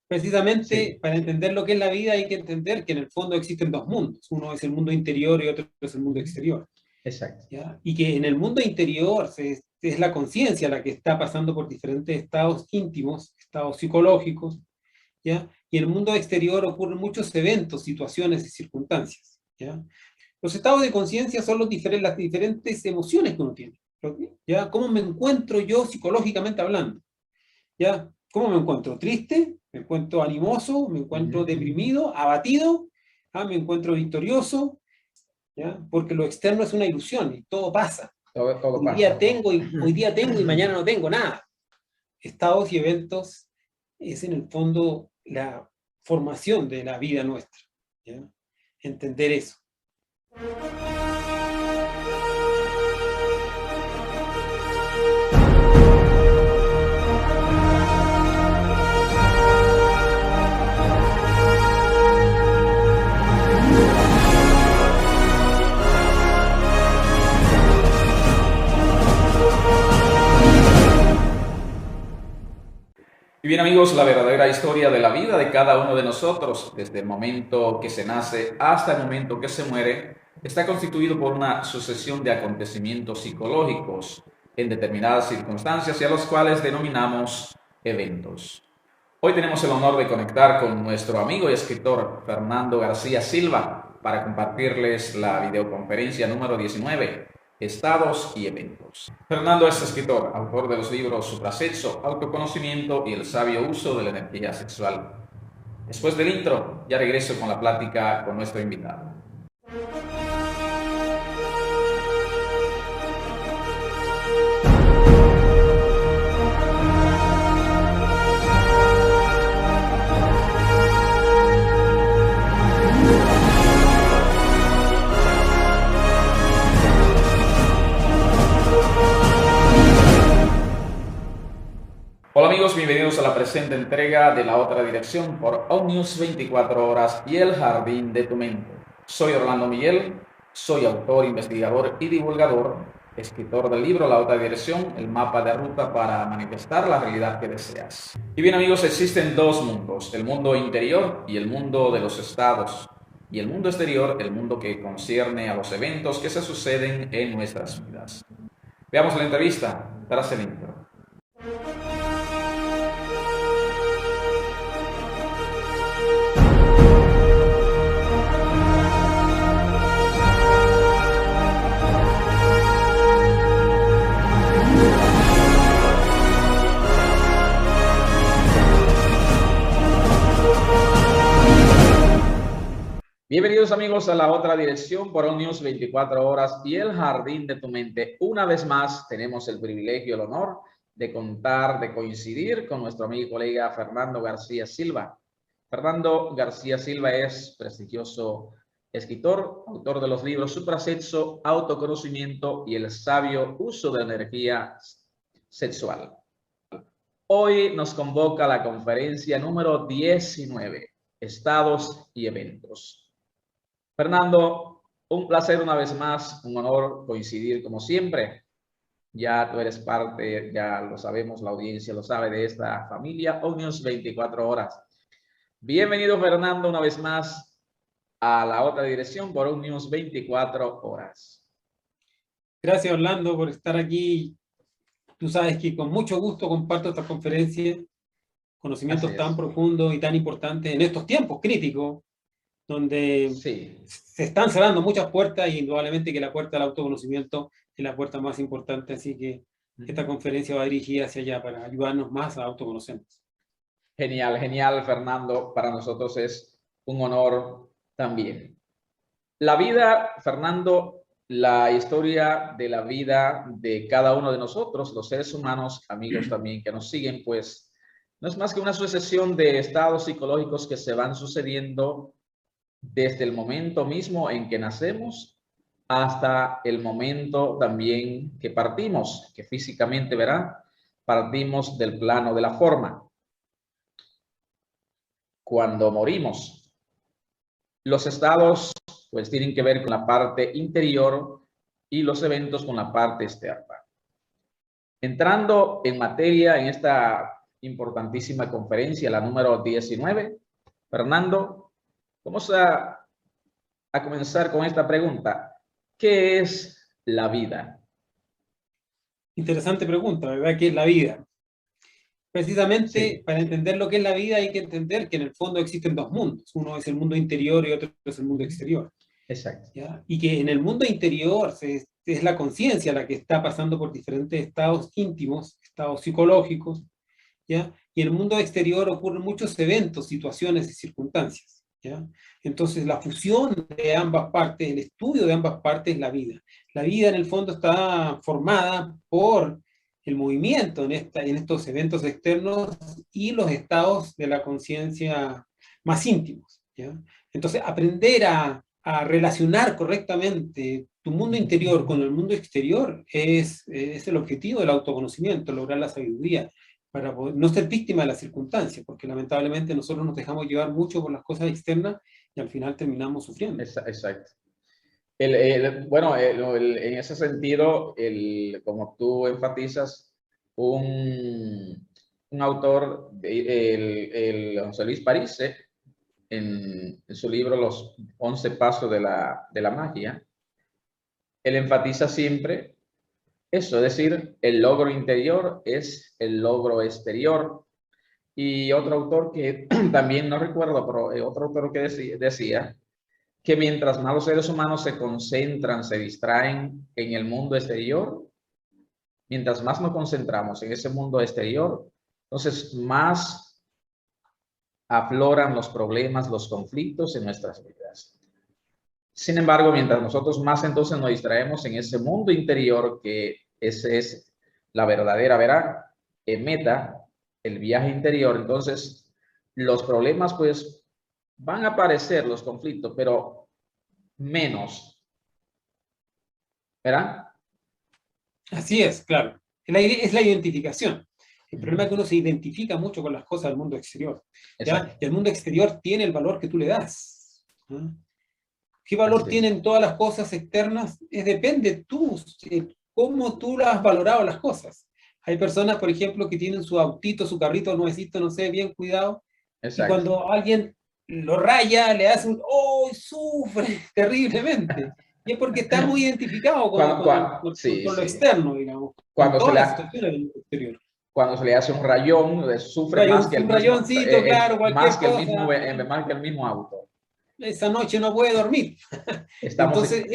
Precisamente Sí, para entender lo que es la vida hay que entender que en el fondo existen dos mundos. Uno es el mundo interior y otro es el mundo exterior. exacto. ¿Ya? Y que en el mundo interior es la conciencia la que está pasando por diferentes estados íntimos, estados psicológicos, ¿ya? Y en el mundo exterior ocurren muchos eventos, situaciones y circunstancias, ¿ya? Los estados de conciencia son las diferentes emociones que uno tiene, ¿ya? ¿Cómo me encuentro yo psicológicamente hablando? ¿Ya? ¿Cómo me encuentro? ¿Triste? ¿Me encuentro animoso? ¿Me encuentro Ujú. deprimido? ¿Abatido? ¿Ah? ¿Me encuentro victorioso? ¿Ya? Porque lo externo es una ilusión y todo pasa. Todo Hoy día pasa. tengo y mañana no tengo nada. Estados y eventos es en el fondo la formación de la vida nuestra, ¿ya? Entender eso. Y bien amigos, la verdadera historia de la vida de cada uno de nosotros, desde el momento que se nace hasta el momento que se muere, está constituido por una sucesión de acontecimientos psicológicos en determinadas circunstancias y a los cuales denominamos eventos. Hoy tenemos el honor de conectar con nuestro amigo y escritor Fernando García Silva para compartirles la videoconferencia número 19, Estados y Eventos. Fernando es escritor, autor de los libros Suprasexo, Autoconocimiento y El sabio uso de la energía sexual. Después del intro, ya regreso con la plática con nuestro invitado. Hola amigos, bienvenidos a la presente entrega de La Otra Dirección por Omnius 24 Horas y el Jardín de tu Mente. Soy Orlando Miguel, soy autor, investigador y divulgador, escritor del libro La Otra Dirección, el mapa de ruta para manifestar la realidad que deseas. Y bien amigos, existen dos mundos, el mundo interior y el mundo de los estados, y el mundo exterior, el mundo que concierne a los eventos que se suceden en nuestras vidas. Veamos la entrevista tras el intro. Bienvenidos amigos a La Otra Dirección por OnNews 24 Horas y el Jardín de tu Mente. Una vez más tenemos el privilegio y el honor de contar, de coincidir con nuestro amigo y colega Fernando García Silva. Fernando García Silva es prestigioso escritor, autor de los libros Suprasexo, Autoconocimiento y el sabio uso de la energía sexual. Hoy nos convoca la conferencia número 19, Estados y Eventos. Fernando, un placer una vez más, un honor coincidir como siempre. Ya tú eres parte, ya lo sabemos, la audiencia lo sabe, de esta familia OnNews 24 Horas. Bienvenido Fernando una vez más a La Otra Dirección por OnNews 24 Horas. Gracias, Orlando, por estar aquí. Tú sabes que con mucho gusto comparto esta conferencia, Así conocimientos tan es. profundos y tan importantes en estos tiempos críticos, donde Sí. se están cerrando muchas puertas y indudablemente que la puerta del autoconocimiento es la puerta más importante, así que esta conferencia va dirigida hacia allá para ayudarnos más a autoconocernos. Genial, genial, Fernando. Para nosotros es un honor también. La vida, Fernando, la historia de la vida de cada uno de nosotros, los seres humanos, amigos también que nos siguen, pues no es más que una sucesión de estados psicológicos que se van sucediendo desde el momento mismo en que nacemos hasta el momento también que partimos, que físicamente, verá, partimos del plano de la forma. Cuando morimos, los estados pues tienen que ver con la parte interior y los eventos con la parte externa. Entrando en materia en esta importantísima conferencia, la número 19. Fernando, vamos a comenzar con esta pregunta. ¿Qué es la vida? Interesante pregunta, ¿verdad? ¿Qué es la vida? Precisamente Sí. para entender lo que es la vida hay que entender que en el fondo existen dos mundos. Uno es el mundo interior y otro es el mundo exterior. Exacto. ¿Ya? Y que en el mundo interior es la conciencia la que está pasando por diferentes estados íntimos, estados psicológicos, ¿ya? Y en el mundo exterior ocurren muchos eventos, situaciones y circunstancias, ¿ya? Entonces la fusión de ambas partes, el estudio de ambas partes es la vida. La vida en el fondo está formada por el movimiento en estos eventos externos y los estados de la conciencia más íntimos, ¿ya? Entonces aprender a relacionar correctamente tu mundo interior con el mundo exterior es el objetivo del autoconocimiento, lograr la sabiduría, para no ser víctima de las circunstancias, porque lamentablemente nosotros nos dejamos llevar mucho por las cosas externas y al final terminamos sufriendo. Exacto. En ese sentido, como tú enfatizas, un autor, José Luis París, en su libro Los 11 Pasos de la Magia, él enfatiza siempre eso, es decir, el logro interior es el logro exterior. Y otro autor que también no recuerdo, pero otro autor que decía que mientras más los seres humanos se concentran, se distraen en el mundo exterior, mientras más nos concentramos en ese mundo exterior, entonces más afloran los problemas, los conflictos en nuestras vidas. Sin embargo, mientras nosotros más entonces nos distraemos en ese mundo interior, que ese es la verdadera meta, el viaje interior, entonces los problemas pues van a aparecer, los conflictos, pero menos, ¿verdad? Así es, claro. Es la identificación. El problema es que uno se identifica mucho con las cosas del mundo exterior, ¿ya? Y el mundo exterior tiene el valor que tú le das, ¿no? ¿Qué valor tienen todas las cosas externas? Depende tú, cómo tú las has valorado las cosas. Hay personas, por ejemplo, que tienen su autito, su carrito nuevecito, no sé, bien cuidado, y cuando alguien lo raya, le hace un ¡oh! Sufre terriblemente. Y es porque está muy identificado con lo externo, digamos. Cuando se le hace un rayón, sufre más que el mismo, rayoncito, claro, más que el mismo auto. Esa noche no puede dormir. Entonces,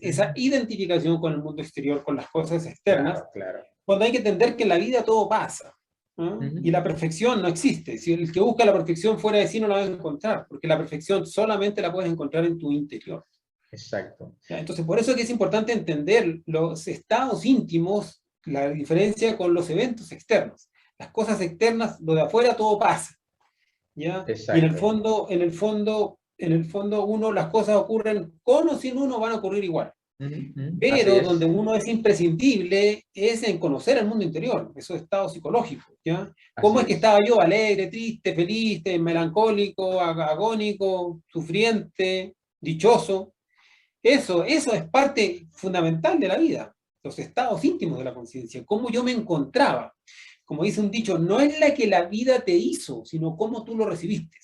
esa identificación con el mundo exterior, con las cosas externas, claro. Cuando hay que entender que en la vida todo pasa, ¿no? Y la perfección no existe. Si el que busca la perfección fuera de sí no la va a encontrar, porque la perfección solamente la puedes encontrar en tu interior. Exacto. Entonces, por eso es que es importante entender los estados íntimos, la diferencia con los eventos externos. Las cosas externas, lo de afuera, todo pasa, ¿ya? Y en el fondo uno, las cosas ocurren con o sin uno, van a ocurrir igual. Pero donde uno es imprescindible es en conocer el mundo interior, esos estados psicológicos, ¿ya? ¿Cómo es que estaba yo alegre, triste, feliz, melancólico, agónico, sufriente, dichoso? Eso es parte fundamental de la vida, los estados íntimos de la conciencia, cómo yo me encontraba. Como dice un dicho, no es la que la vida te hizo, sino cómo tú lo recibiste.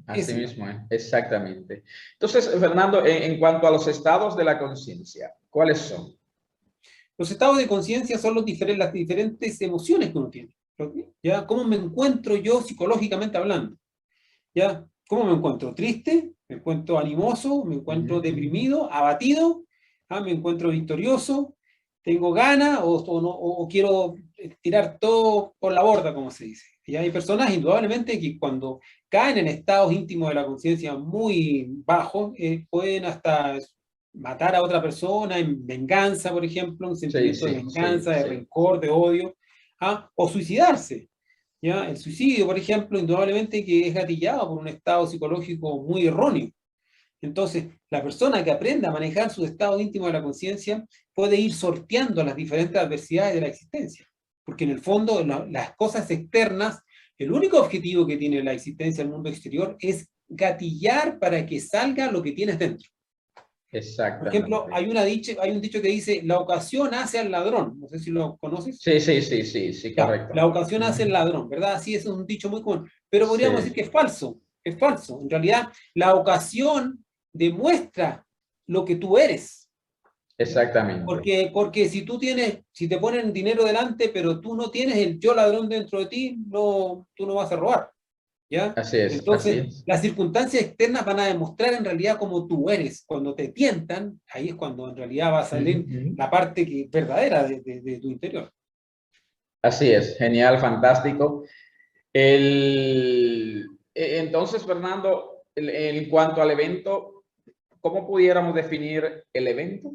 Así mismo, exactamente. Entonces, Fernando, en cuanto a los estados de la conciencia, ¿cuáles son? Los estados de conciencia son las diferentes emociones que uno tiene, ¿ya? ¿Cómo me encuentro yo psicológicamente hablando? ¿Ya? ¿Cómo me encuentro? ¿Triste? ¿Me encuentro animoso? ¿Me encuentro deprimido? ¿Abatido? ¿Me encuentro victorioso? ¿Tengo ganas o quiero tirar todo por la borda, como se dice? Y hay personas, indudablemente, que cuando caen en estados íntimos de la conciencia muy bajos, pueden hasta matar a otra persona en venganza, por ejemplo, un sentimiento de venganza, de rencor, de odio, o suicidarse. ¿Ya? El suicidio, por ejemplo, indudablemente que es gatillado por un estado psicológico muy erróneo. Entonces, la persona que aprenda a manejar su estado íntimo de la conciencia puede ir sorteando las diferentes adversidades de la existencia. Porque en el fondo, las cosas externas, el único objetivo que tiene la existencia del mundo exterior es gatillar para que salga lo que tienes dentro. Por Exactamente. ejemplo, hay un dicho que dice, la ocasión hace al ladrón. No sé si lo conoces. Sí, Ya, correcto. la ocasión hace el ladrón, ¿verdad? Así es un dicho muy común. Pero podríamos decir Sí, que es falso. Es falso. En realidad, la ocasión demuestra lo que tú eres. exactamente. Porque si te ponen dinero delante, pero tú no tienes el yo ladrón dentro de ti, no, tú no vas a robar. ¿Ya? Así es, así Entonces, es. las circunstancias externas van a demostrar en realidad cómo tú eres. Cuando te tientan, ahí es cuando en realidad va a salir Ujú. la parte verdadera de tu interior. Así es, genial, fantástico. Entonces, Fernando, en cuanto al evento, ¿cómo pudiéramos definir el evento?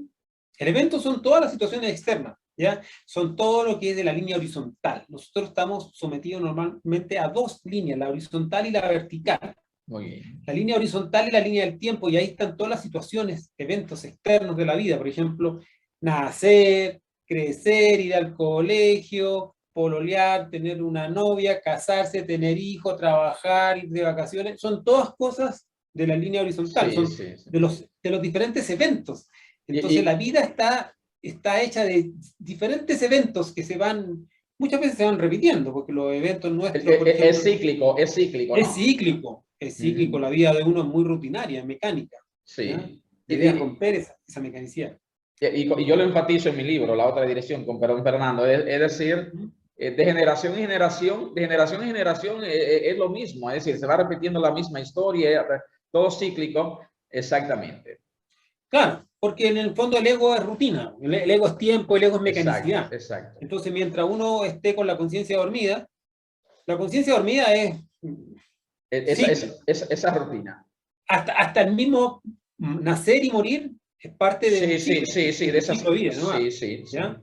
El evento son todas las situaciones externas, ¿ya? Son todo lo que es de la línea horizontal. Nosotros estamos sometidos normalmente a dos líneas, la horizontal y la vertical. Muy bien. La línea horizontal es la línea del tiempo y ahí están todas las situaciones, eventos externos de la vida. Por ejemplo, nacer, crecer, ir al colegio, pololear, tener una novia, casarse, tener hijos, trabajar, ir de vacaciones. Son todas cosas de la línea horizontal, Sí, son sí, sí. de los diferentes eventos. Y, Entonces la y- vida está hecha de diferentes eventos que muchas veces se van repitiendo, porque los eventos nuestros, por ejemplo, es cíclico, ¿no? es cíclico, Ujú. la vida de uno es muy rutinaria, mecánica, ¿ya? Sí. La idea es romper esa mecanicidad. Y yo lo enfatizo en mi libro, La otra dirección, con perdón, Fernando, es decir, ¿Mm? de generación en generación, es lo mismo, es decir, se va repitiendo la misma historia, todo cíclico, exactamente. Claro, porque en el fondo el ego es rutina, el ego es tiempo, el ego es Exacto, mecanicidad. exacto. Entonces, mientras uno esté con la conciencia dormida es cíclica. Esa rutina. Hasta el mismo nacer y morir es parte de un ciclo, Sí, de un esas, ciclo de vida, ¿no? sí, ¿Ya?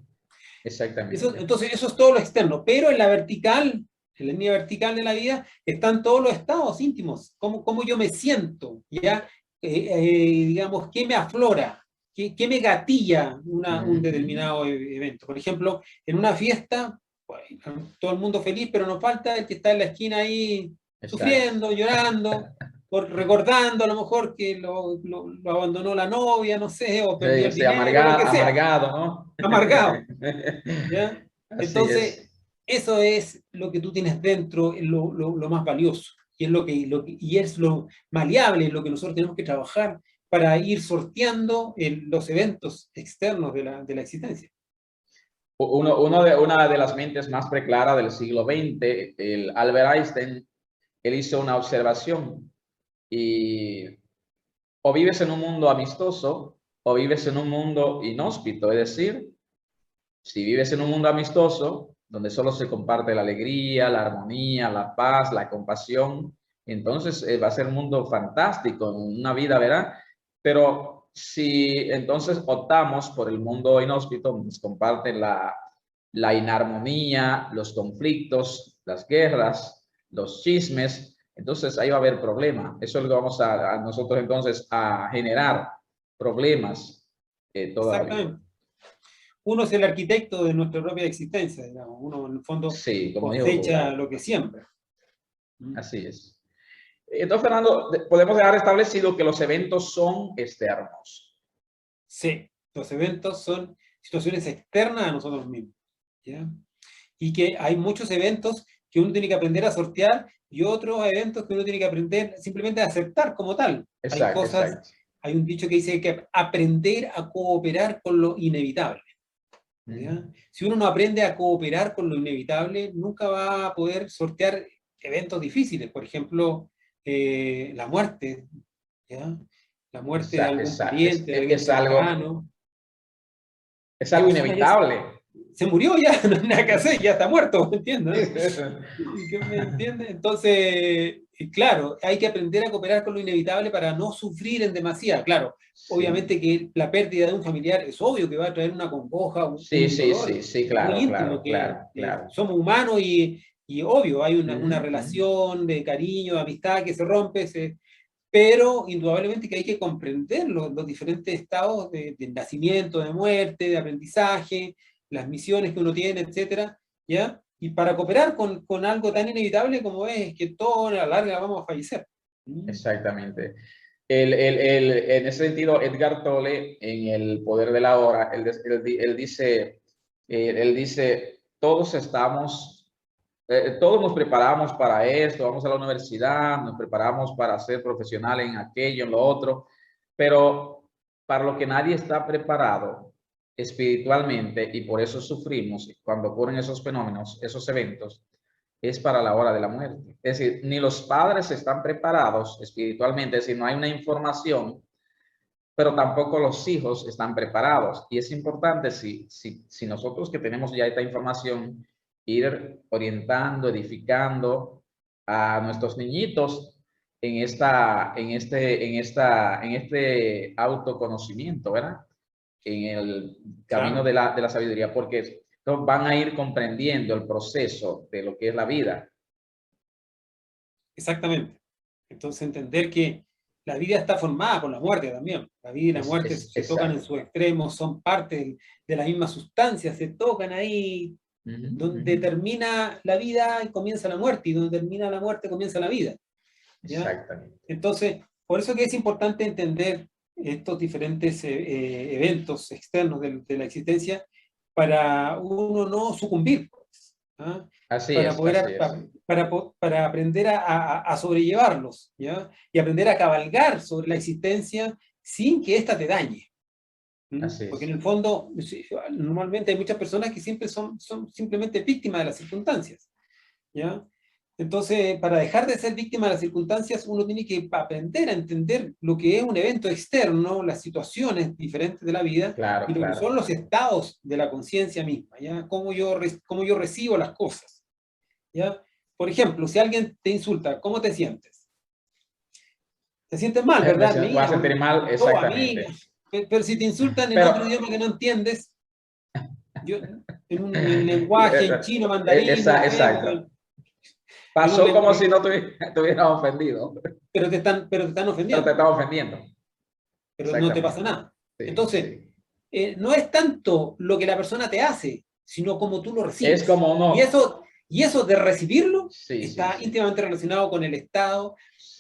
exactamente. Entonces, eso es todo lo externo, pero en la vertical, en la línea vertical de la vida, están todos los estados íntimos, cómo yo me siento, ¿ya? Digamos, qué me aflora, qué me gatilla un Ujú. determinado evento. Por ejemplo, en una fiesta, pues, todo el mundo feliz, pero nos falta el que está en la esquina ahí Exacto. sufriendo, llorando, recordando a lo mejor que lo abandonó la novia, no sé, o perdió Sí, el sí, dinero, lo que sea, amargado, ¿no? amargado. ¿Ya? Así Entonces, es. eso es lo que tú tienes dentro, es lo más valioso, y es y es lo maleable, lo que nosotros tenemos que trabajar para ir sorteando los eventos externos de la existencia. Una de las mentes más preclaras del siglo XX, el Albert Einstein, él hizo una observación y o vives en un mundo amistoso o vives en un mundo inhóspito, es decir, si vives en un mundo amistoso, donde solo se comparte la alegría, la armonía, la paz, la compasión, entonces va a ser un mundo fantástico, una vida, ¿verdad? Pero si entonces optamos por el mundo inhóspito, donde se comparten la inarmonía, los conflictos, las guerras, los chismes, entonces ahí va a haber problema. Eso es lo que vamos a nosotros entonces a generar problemas toda la vida. Exactamente. Uno es el arquitecto de nuestra propia existencia, digamos. Uno en el fondo Sí, como dijo cosecha Buda. lo que siembra. ¿Mm? Así es. Entonces, Fernando, podemos dejar establecido que los eventos son externos. Sí, los eventos son situaciones externas a nosotros mismos, ¿ya? Y que hay muchos eventos que uno tiene que aprender a sortear y otros eventos que uno tiene que aprender simplemente a aceptar como tal. Exacto, exacto. Hay un dicho que dice que aprender a cooperar con lo inevitable, ¿ya? Si uno no aprende a cooperar con lo inevitable, nunca va a poder sortear eventos difíciles. Por ejemplo, la muerte, ¿ya? La muerte de algún pariente, de alguien cercano. Es La algo persona ya inevitable. se murió, ya no hay nada que hacer, ya está muerto, ¿me entiendes? ¿Me entiendes? Entonces, claro, hay que aprender a cooperar con lo inevitable para no sufrir en demasía. Claro, Sí, obviamente que la pérdida de un familiar es obvio que va a traer una congoja, un dolor sí, muy claro, íntimo, claro, que claro, claro. somos humanos y obvio, hay una Ujú. relación de cariño, de amistad que se rompe, pero indudablemente que hay que comprender los diferentes estados de nacimiento, de muerte, de aprendizaje, las misiones que uno tiene, etcétera, ¿ya? Y para cooperar con algo tan inevitable como es que todos a la larga vamos a fallecer. ¿Mm? Exactamente. En ese sentido, Edgar Tolle, en El poder de la hora, él dice, todos nos preparamos para esto, vamos a la universidad, nos preparamos para ser profesional en aquello, en lo otro, pero para lo que nadie está preparado espiritualmente, y por eso sufrimos cuando ocurren esos fenómenos, esos eventos, es para la hora de la muerte. Es decir, ni los padres están preparados espiritualmente, es decir, no hay una información, pero tampoco los hijos están preparados. Y es importante, si nosotros que tenemos ya esta información, ir orientando, edificando a nuestros niñitos en este autoconocimiento, ¿verdad? En el camino de la sabiduría, porque van a ir comprendiendo el proceso de lo que es la vida. Exactamente. Entonces entender que la vida está formada por la muerte también. La vida y la muerte se tocan en sus extremos, son parte de la misma sustancia, se tocan ahí. Donde termina la vida y comienza la muerte, y donde termina la muerte comienza la vida. ¿Ya? Exactamente. Entonces, por eso que es importante entender estos diferentes eventos externos de la existencia para uno no sucumbir. ¿Ah? Para aprender a sobrellevarlos, ¿ya? Y aprender a cabalgar sobre la existencia sin que ésta te dañe. Porque en el fondo, normalmente hay muchas personas que siempre son simplemente víctimas de las circunstancias, ¿ya? Entonces, para dejar de ser víctima de las circunstancias, uno tiene que aprender a entender lo que es un evento externo, las situaciones diferentes de la vida, y lo que son los estados de la conciencia misma, ¿ya? Cómo yo recibo las cosas, ¿ya? Por ejemplo, si alguien te insulta, ¿cómo te sientes? Te sientes mal, ¿verdad? Me vas a sentir mal, exactamente. Pero si te insultan en otro idioma que no entiendes, en un lenguaje en chino, mandarín... Exacto. Pasó como si no te hubieran ofendido. Pero te están ofendiendo. Pero te están ofendiendo. Pero no te pasa nada. Sí, entonces, no es tanto lo que la persona te hace, sino cómo tú lo recibes. Es como no. Y eso de recibirlo está íntimamente relacionado con el estado,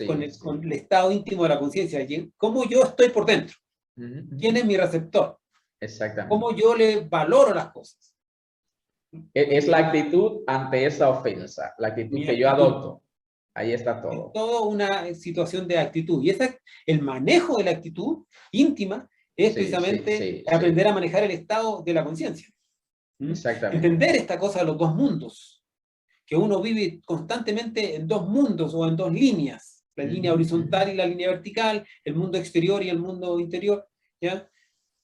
con el estado íntimo de la conciencia. Cómo yo estoy por dentro. ¿Quién es mi receptor? Exactamente. ¿Cómo yo le valoro las cosas? Es la actitud ante esa ofensa, la actitud que yo adopto. Ahí está todo. Es toda una situación de actitud. Y el manejo de la actitud íntima es precisamente aprender a manejar el estado de la conciencia. Exactamente. Entender esta cosa de los dos mundos. Que uno vive constantemente en dos mundos o en dos líneas. La línea horizontal y la línea vertical, el mundo exterior y el mundo interior, ¿ya?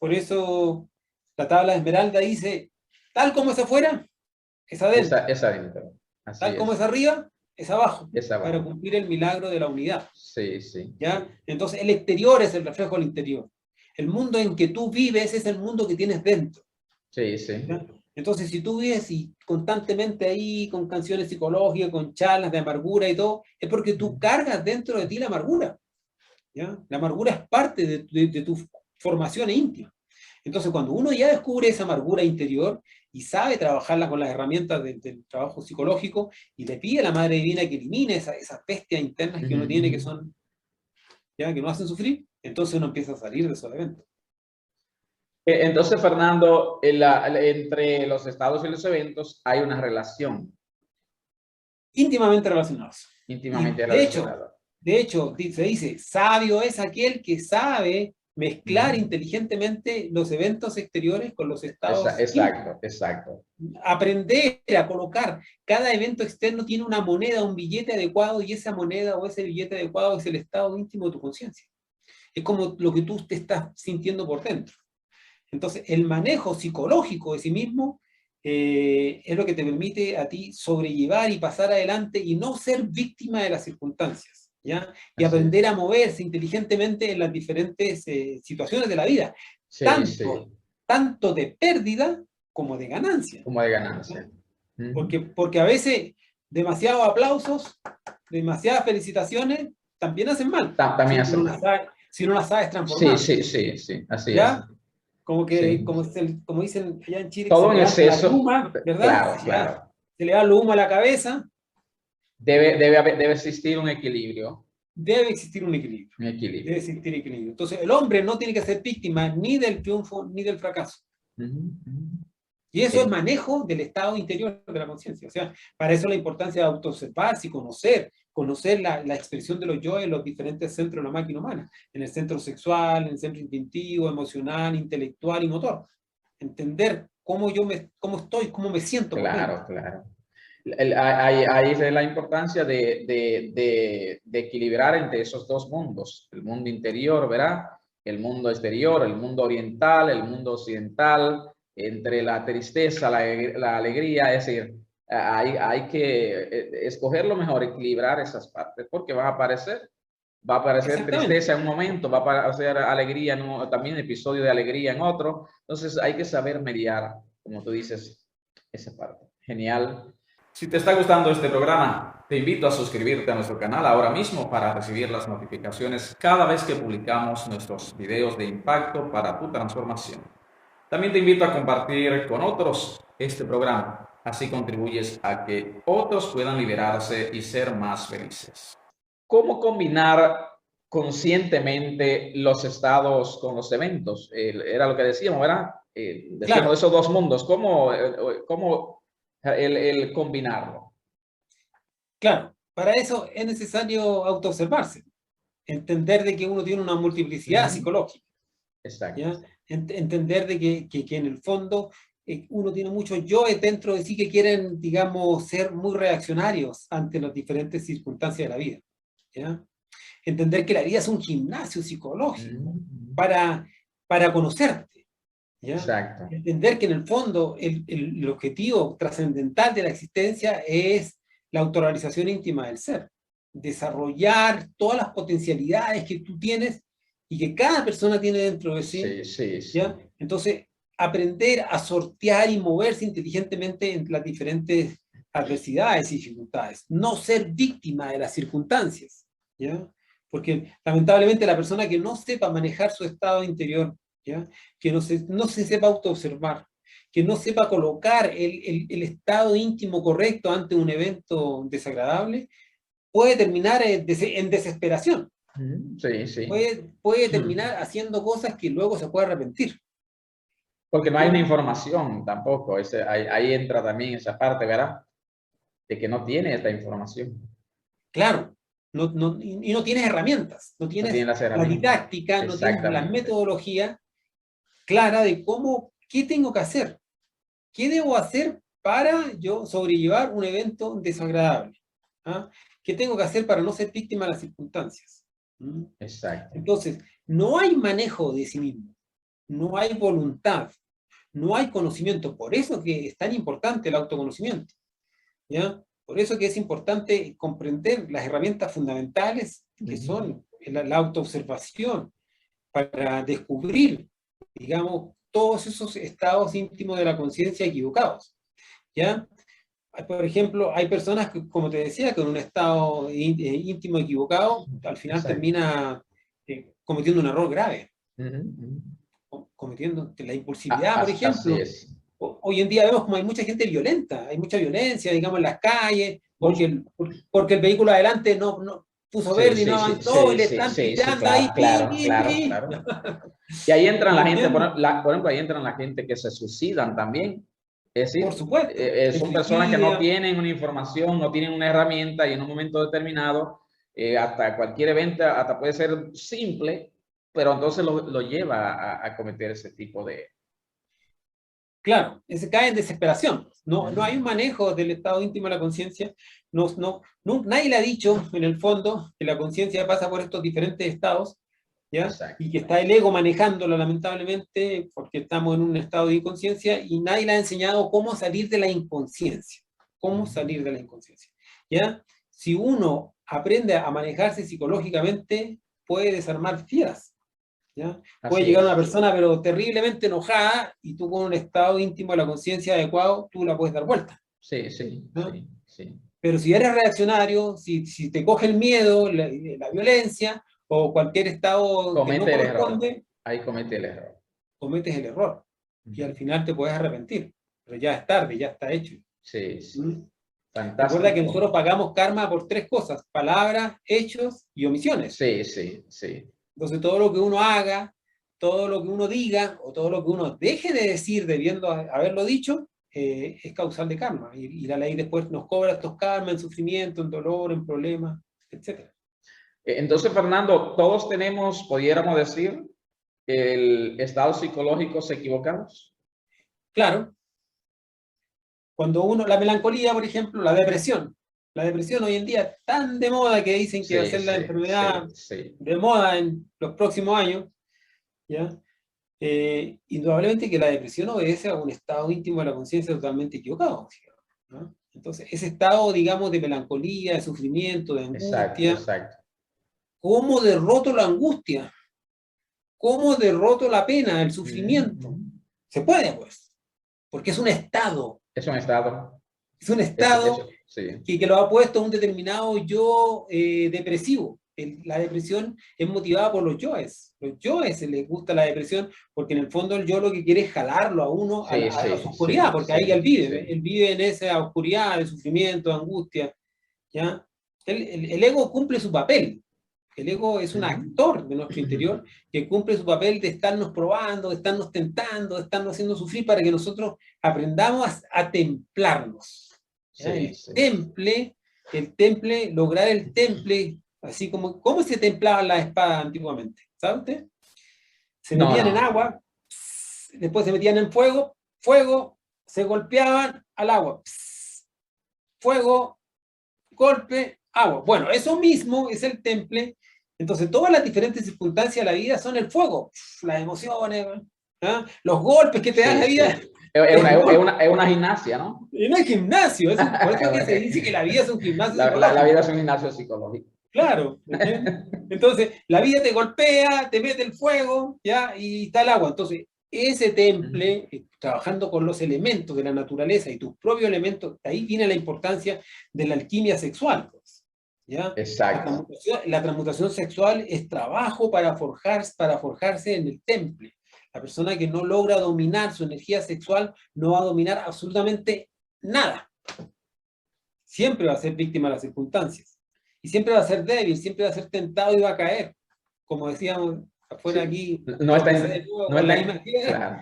Por eso la tabla de Esmeralda dice, tal como es afuera, es adentro. Es adentro. Tal como es arriba, es abajo. Para cumplir el milagro de la unidad. ¿Ya? Entonces el exterior es el reflejo del interior. El mundo en que tú vives es el mundo que tienes dentro. ¿Ya? Entonces, si tú vives constantemente ahí con canciones psicológicas, con charlas de amargura y todo, es porque tú cargas dentro de ti la amargura. ¿Ya? La amargura es parte de tu formación íntima. Entonces, cuando uno ya descubre esa amargura interior y sabe trabajarla con las herramientas del trabajo psicológico y le pide a la Madre Divina que elimine esas bestias internas que uno tiene que son, ¿ya? Que no hacen sufrir, entonces uno empieza a salir de esos eventos. Entonces, Fernando, entre los estados y los eventos hay una relación. Íntimamente relacionados. Íntimamente relacionados. De hecho, se dice, sabio es aquel que sabe mezclar inteligentemente los eventos exteriores con los estados. Exacto. Aprender a colocar. Cada evento externo tiene una moneda, un billete adecuado, y esa moneda o ese billete adecuado es el estado íntimo de tu conciencia. Es como lo que tú te estás sintiendo por dentro. Entonces, el manejo psicológico de sí mismo es lo que te permite a ti sobrellevar y pasar adelante y no ser víctima de las circunstancias, ¿ya? Y aprender a moverse inteligentemente en las diferentes situaciones de la vida, tanto de pérdida como de ganancia. Porque a veces demasiados aplausos, demasiadas felicitaciones también hacen mal. También si no las sabes transformar. Sí, así ¿ya? Es. Como dicen allá en Chile, todo en exceso, luma, ¿verdad? Claro. Se le da el humo a la cabeza. Debe existir un equilibrio. debe existir un equilibrio. Un equilibrio. Debe existir equilibrio. Entonces, el hombre no tiene que ser víctima ni del triunfo ni del fracaso. Y eso es manejo del estado interior de la conciencia. O sea, para eso la importancia de autoobservarse y conocer la expresión de los yo en los diferentes centros de la máquina humana. En el centro sexual, en el centro instintivo, emocional, intelectual y motor. Entender cómo estoy, cómo me siento. Claro, claro. Ahí es la importancia de equilibrar entre esos dos mundos. El mundo interior, ¿verdad? El mundo exterior, el mundo oriental, el mundo occidental, entre la tristeza, la alegría. Es decir, hay que escoger lo mejor, equilibrar esas partes, porque va a aparecer tristeza en un momento, va a aparecer alegría también episodio de alegría en otro. Entonces hay que saber mediar, como tú dices, esa parte. Genial. Si te está gustando este programa, te invito a suscribirte a nuestro canal ahora mismo para recibir las notificaciones cada vez que publicamos nuestros videos de impacto para tu transformación. También te invito a compartir con otros este programa, así contribuyes a que otros puedan liberarse y ser más felices. ¿Cómo combinar conscientemente los estados con los eventos? Era lo que decíamos, ¿verdad? Decíamos Claro. esos dos mundos, ¿cómo el combinarlo? Claro, para eso es necesario autoobservarse, entender de que uno tiene una multiplicidad psicológica. Exacto. ¿Ya? Entender de que en el fondo uno tiene muchos yoes dentro de sí que quieren, digamos, ser muy reaccionarios ante las diferentes circunstancias de la vida. ¿Ya? Entender que la vida es un gimnasio psicológico para conocerte. ¿Ya? Exacto. Entender que en el fondo el objetivo trascendental de la existencia es la autorrealización íntima del ser. Desarrollar todas las potencialidades que tú tienes y que cada persona tiene dentro de sí. ¿Ya? Entonces, aprender a sortear y moverse inteligentemente en las diferentes adversidades y dificultades. No ser víctima de las circunstancias. ¿Ya? Porque lamentablemente la persona que no sepa manejar su estado interior, ¿ya? Que no se sepa autoobservar, que no sepa colocar el estado íntimo correcto ante un evento desagradable, puede terminar en desesperación. Sí. Puede terminar haciendo cosas que luego se puede arrepentir. Porque no hay una información tampoco. Ahí entra también esa parte, ¿verdad? De que no tiene esta información. Claro. Y no tienes herramientas. No tienes la didáctica, no tienes la metodología clara de qué tengo que hacer. ¿Qué debo hacer para yo sobrellevar un evento desagradable? ¿Ah? ¿Qué tengo que hacer para no ser víctima de las circunstancias? Exacto. Entonces, no hay manejo de sí mismo, no hay voluntad, no hay conocimiento. Por eso que es tan importante el autoconocimiento. ¿Ya? Por eso que es importante comprender las herramientas fundamentales que son la autoobservación para descubrir, digamos, todos esos estados íntimos de la conciencia equivocados. ¿Ya? Por ejemplo, hay personas que, como te decía, con un estado íntimo equivocado, al final termina cometiendo un error grave. Cometiendo la impulsividad, por ejemplo. Así es. Hoy en día vemos como hay mucha gente violenta, hay mucha violencia, digamos, en las calles, porque el vehículo adelante no puso verde y no avanzó, y le están pillando ahí. Claro. Y ahí entran la gente, por ejemplo, ahí entran la gente que se suicidan también. Es decir, por supuesto, son personas que no tienen una información, no tienen una herramienta y en un momento determinado, hasta cualquier evento, hasta puede ser simple, pero entonces lo lleva a cometer ese tipo de... Claro, se cae en desesperación. No hay un manejo del estado íntimo de la conciencia. Nadie le ha dicho, en el fondo, que la conciencia pasa por estos diferentes estados, ¿ya? Y que está el ego manejándolo, lamentablemente, porque estamos en un estado de inconsciencia, y nadie le ha enseñado cómo salir de la inconsciencia. Cómo salir de la inconsciencia. ¿Ya? Si uno aprende a manejarse psicológicamente, puede desarmar fieras. ¿Ya? Puede llegar una persona pero terriblemente enojada y tú con un estado íntimo de la conciencia adecuado, tú la puedes dar vuelta. Sí. Pero si eres reaccionario, si te coge el miedo, la violencia o cualquier estado que no corresponde, ahí comete el error. Cometes el error y al final te puedes arrepentir, pero ya es tarde, ya está hecho. Sí. Fantástico. Recuerda que nosotros pagamos karma por 3 cosas: palabras, hechos y omisiones. Sí, sí, sí. Entonces todo lo que uno haga, todo lo que uno diga o todo lo que uno deje de decir debiendo haberlo dicho, es causal de karma. Y la ley después nos cobra estos karmas en sufrimiento, en dolor, en problemas, etc. Entonces, Fernando, todos tenemos, pudiéramos decir, el estado psicológicos equivocados. Claro. Cuando uno, la melancolía, por ejemplo, la depresión hoy en día es tan de moda que dicen que va a ser la enfermedad de moda en los próximos años, ¿ya? Indudablemente que la depresión obedece a un estado íntimo de la conciencia totalmente equivocado, ¿no? Entonces, ese estado, digamos, de melancolía, de sufrimiento, de angustia, Exacto. ¿cómo derroto la angustia? ¿Cómo derroto la pena, el sufrimiento? Se puede, pues, porque es un estado. Es un estado. Es un estado sí. que lo ha puesto a un determinado yo depresivo. La depresión es motivada por los yoes. Los yoes les gusta la depresión porque en el fondo el yo lo que quiere es jalarlo a uno a la oscuridad, porque ahí él vive. Él vive en esa oscuridad de sufrimiento, de angustia, ¿ya? El ego cumple su papel. El ego es un actor de nuestro interior que cumple su papel de estarnos probando, de estarnos tentando, de estarnos haciendo sufrir para que nosotros aprendamos a templarnos. El temple, lograr el temple, así como, ¿cómo se templaban las espadas antiguamente? ¿Sabe usted? Se metían en agua, después se metían en fuego, se golpeaban al agua, fuego, golpe, agua. Bueno, eso mismo es el temple. Entonces, todas las diferentes circunstancias de la vida son el fuego, las emociones, ¿eh? Los golpes que te da la vida. Es una gimnasia, ¿no? No es gimnasio, por eso que se dice que la vida es un gimnasio psicológico. La vida es un gimnasio psicológico. Claro. Entonces, la vida te golpea, te mete el fuego, ¿ya? Y está el agua. Entonces, ese temple, trabajando con los elementos de la naturaleza y tus propios elementos, ahí viene la importancia de la alquimia sexual, pues, ¿ya? Exacto. La transmutación sexual es trabajo para forjarse en el temple. La persona que no logra dominar su energía sexual no va a dominar absolutamente nada. Siempre va a ser víctima de las circunstancias. Y siempre va a ser débil, siempre va a ser tentado y va a caer. Como decíamos afuera aquí. No está en claro.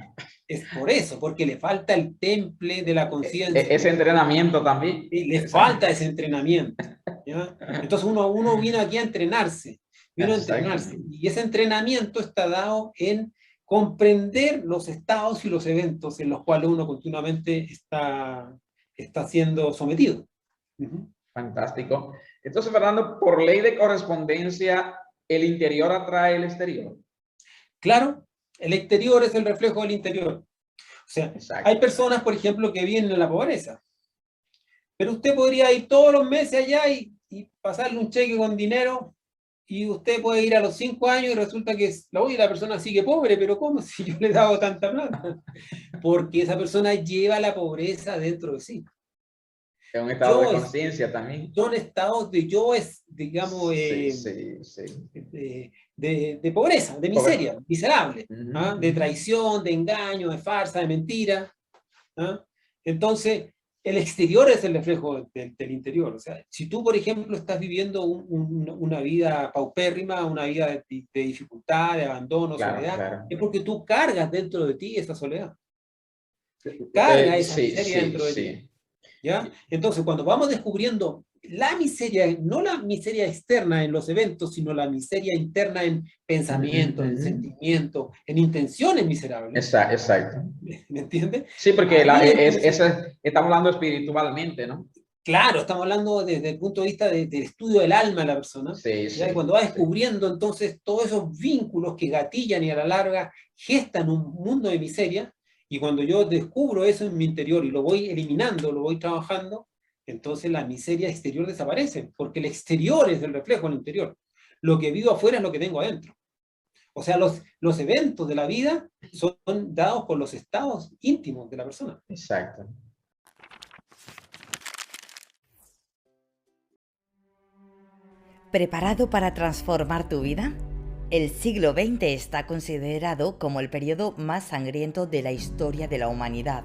Es por eso, porque le falta el temple de la conciencia. Ese entrenamiento también. Le falta ese entrenamiento, ¿ya? Entonces uno vino aquí a entrenarse. Y ese entrenamiento está dado en comprender los estados y los eventos en los cuales uno continuamente está siendo sometido. Fantástico. Entonces, Fernando, por ley de correspondencia, ¿el interior atrae el exterior? Claro, el exterior es el reflejo del interior. O sea, hay personas, por ejemplo, que viven en la pobreza. Pero usted podría ir todos los meses allá y pasarle un cheque con dinero, y usted puede ir a los 5 años y resulta que la persona sigue pobre, pero ¿cómo si yo le he dado tanta plata? Porque esa persona lleva la pobreza dentro de sí. Es un estado de conciencia también. Son estados de yo, digamos, de pobreza, de miseria, miserable, de traición, de engaño, de farsa, de mentira. Entonces, el exterior es el reflejo del interior. O sea, si tú, por ejemplo, estás viviendo una vida paupérrima, una vida de dificultad, de abandono, soledad, es porque tú cargas dentro de ti esa soledad. Carga esa miseria dentro de ti. ¿Ya? Entonces, cuando vamos descubriendo la miseria, no la miseria externa en los eventos, sino la miseria interna en pensamiento, en sentimiento, en intenciones miserables. Exacto. ¿Me entiendes? Sí, porque estamos hablando espiritualmente, ¿no? Claro, estamos hablando desde el punto de vista del estudio del alma de la persona. Cuando va descubriendo entonces todos esos vínculos que gatillan y a la larga gestan un mundo de miseria. Y cuando yo descubro eso en mi interior y lo voy eliminando, lo voy trabajando, entonces la miseria exterior desaparece, porque el exterior es el reflejo del interior. Lo que vivo afuera es lo que tengo adentro. O sea, los eventos de la vida son dados por los estados íntimos de la persona. Exacto. ¿Preparado para transformar tu vida? El siglo XX está considerado como el periodo más sangriento de la historia de la humanidad,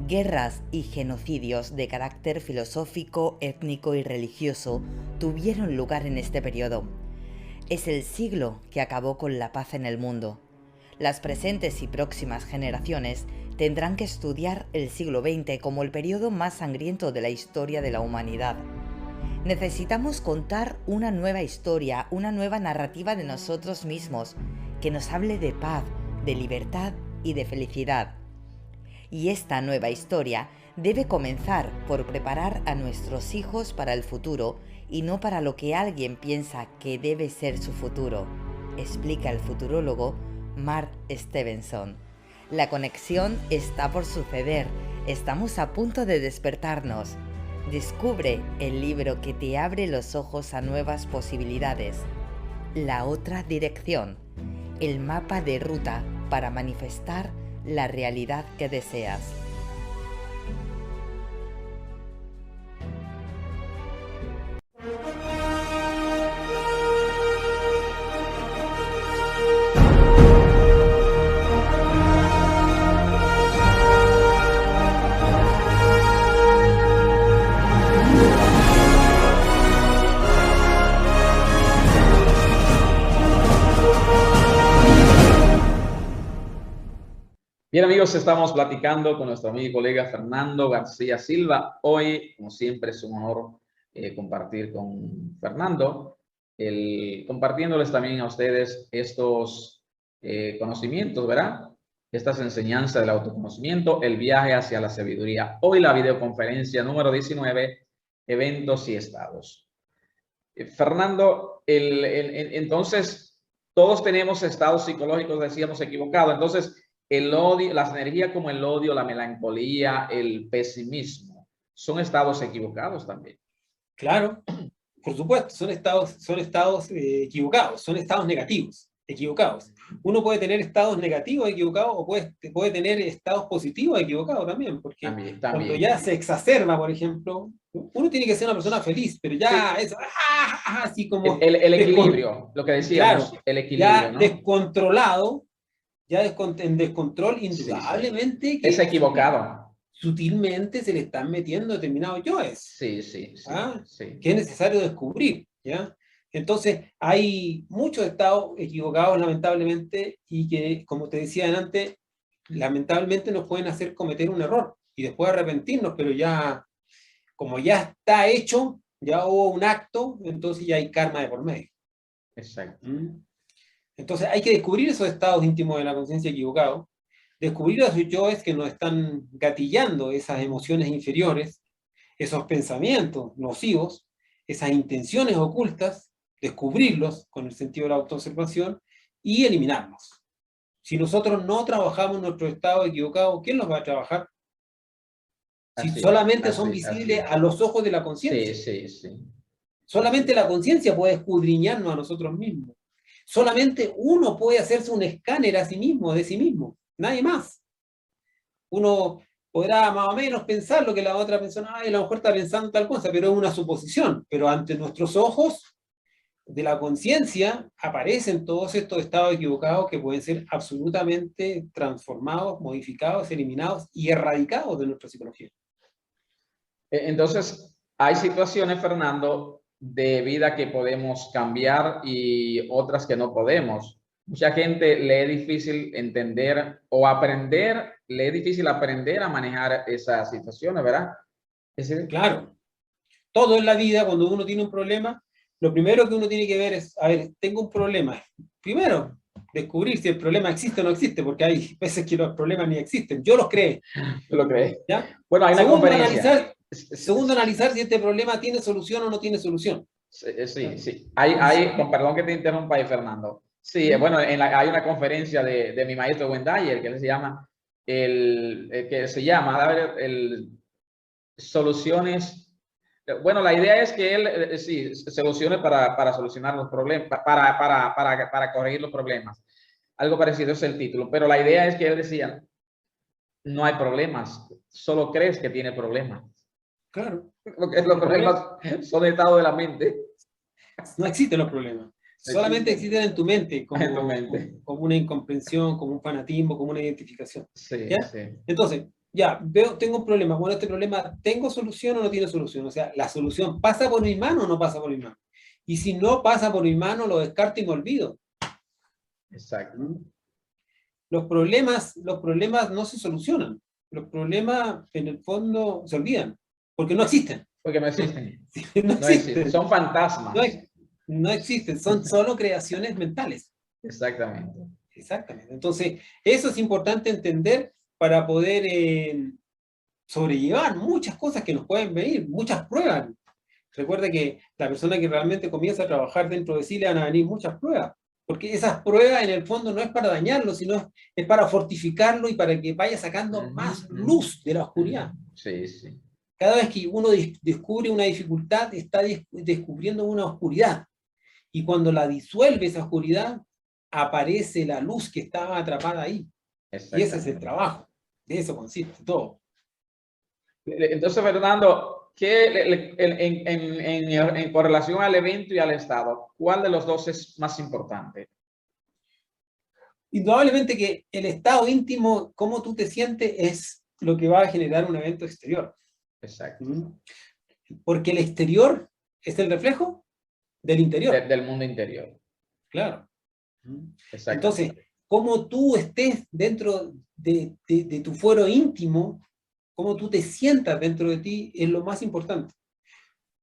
Guerras y genocidios de carácter filosófico, étnico y religioso tuvieron lugar en este periodo. Es el siglo que acabó con la paz en el mundo. Las presentes y próximas generaciones tendrán que estudiar el siglo XX como el periodo más sangriento de la historia de la humanidad. Necesitamos contar una nueva historia, una nueva narrativa de nosotros mismos, que nos hable de paz, de libertad y de felicidad. Y esta nueva historia debe comenzar por preparar a nuestros hijos para el futuro y no para lo que alguien piensa que debe ser su futuro, explica el futurólogo Mark Stevenson. La conexión está por suceder, estamos a punto de despertarnos. Descubre el libro que te abre los ojos a nuevas posibilidades. La otra dirección, el mapa de ruta para manifestar la realidad que deseas. Bien, amigos, estamos platicando con nuestro amigo y colega Fernando García Silva. Hoy, como siempre, es un honor compartir con Fernando, compartiéndoles también a ustedes estos conocimientos, ¿verdad? Estas enseñanzas del autoconocimiento, el viaje hacia la sabiduría. Hoy la videoconferencia número 19, eventos y estados. Fernando, entonces, todos tenemos estados psicológicos, decíamos, equivocados. Entonces, el odio, las energías como el odio, la melancolía, el pesimismo, son estados equivocados también. Claro, por supuesto, son estados equivocados, son estados negativos, equivocados. Uno puede tener estados negativos equivocados o puede tener estados positivos equivocados también, porque También. Cuando ya se exacerba, por ejemplo, uno tiene que ser una persona feliz, pero ya Sí. eso, así como... El equilibrio, lo que decíamos, claro, el equilibrio, ya ¿no? descontrolado, en descontrol, indudablemente que es equivocado. sutilmente se le están metiendo determinados yoes. Sí. Que es necesario descubrir, ¿ya? Entonces, hay muchos estados equivocados, lamentablemente, y que, como te decía antes, lamentablemente nos pueden hacer cometer un error y después arrepentirnos, pero ya, como ya está hecho, ya hubo un acto, entonces ya hay karma de por medio. Exacto. Entonces, hay que descubrir esos estados íntimos de la conciencia equivocados, descubrir a sus yoes que nos están gatillando esas emociones inferiores, esos pensamientos nocivos, esas intenciones ocultas, descubrirlos con el sentido de la autoobservación y eliminarlos. Si nosotros no trabajamos nuestro estado equivocado, ¿quién los va a trabajar? Si solamente son visibles a los ojos de la conciencia. Sí. Solamente la conciencia puede escudriñarnos a nosotros mismos. Solamente uno puede hacerse un escáner a sí mismo, de sí mismo, nadie más. Uno podrá más o menos pensar lo que la otra persona, a lo mejor está pensando tal cosa, pero es una suposición. Pero ante nuestros ojos de la conciencia aparecen todos estos estados equivocados que pueden ser absolutamente transformados, modificados, eliminados y erradicados de nuestra psicología. Entonces, hay situaciones, Fernando, de vida que podemos cambiar y otras que no podemos. Mucha gente le es difícil entender o aprender, le es difícil aprender a manejar esas situaciones, ¿verdad? Claro. Todo en la vida, cuando uno tiene un problema, lo primero que uno tiene que ver es, a ver, tengo un problema. Primero, descubrir si el problema existe o no existe, porque hay veces que los problemas ni existen. Yo los creé. ¿Tú lo crees? ¿Ya? Bueno, hay una conferencia. Segundo, analizar si este problema tiene solución o no tiene solución. Sí. Perdón que te interrumpa ahí, Fernando. Sí, bueno, hay una conferencia de mi maestro Wendayer que se llama, soluciones. Bueno, la idea es que él, soluciones para solucionar los problemas, para corregir los problemas. Algo parecido es el título, pero la idea es que él decía, no hay problemas, solo crees que tiene problemas. Claro. Los problemas son estado de la mente. No existen los problemas. Solamente existen en tu mente, como una incomprensión, como un fanatismo, como una identificación. Sí. Entonces, ya, veo, tengo un problema. Bueno, este problema, ¿tengo solución o no tiene solución? O sea, la solución, ¿pasa por mi mano o no pasa por mi mano? Y si no pasa por mi mano, lo descarto y me olvido. Exacto. Los problemas no se solucionan. Los problemas, en el fondo, se olvidan, porque no existen. Porque no existen. No No existen. existen. Son fantasmas. No existen, son solo creaciones mentales. Exactamente. Exactamente. Entonces, eso es importante entender para poder sobrellevar muchas cosas que nos pueden venir, muchas pruebas. Recuerda que la persona que realmente comienza a trabajar dentro de sí le van a venir muchas pruebas, porque esas pruebas en el fondo no es para dañarlo, sino es para fortificarlo y para que vaya sacando más luz de la oscuridad. Sí, sí. Cada vez que uno descubre una dificultad, está descubriendo una oscuridad. Y cuando la disuelve esa oscuridad, aparece la luz que estaba atrapada ahí. Y ese es el trabajo. De eso consiste todo. Entonces, Fernando, en correlación al evento y al estado, ¿cuál de los dos es más importante? Indudablemente que el estado íntimo, cómo tú te sientes, es lo que va a generar un evento exterior. Exacto. Porque el exterior es el reflejo del interior. Del mundo interior. Claro. Exacto. Entonces, cómo tú estés dentro de tu fuero íntimo, cómo tú te sientas dentro de ti, es lo más importante.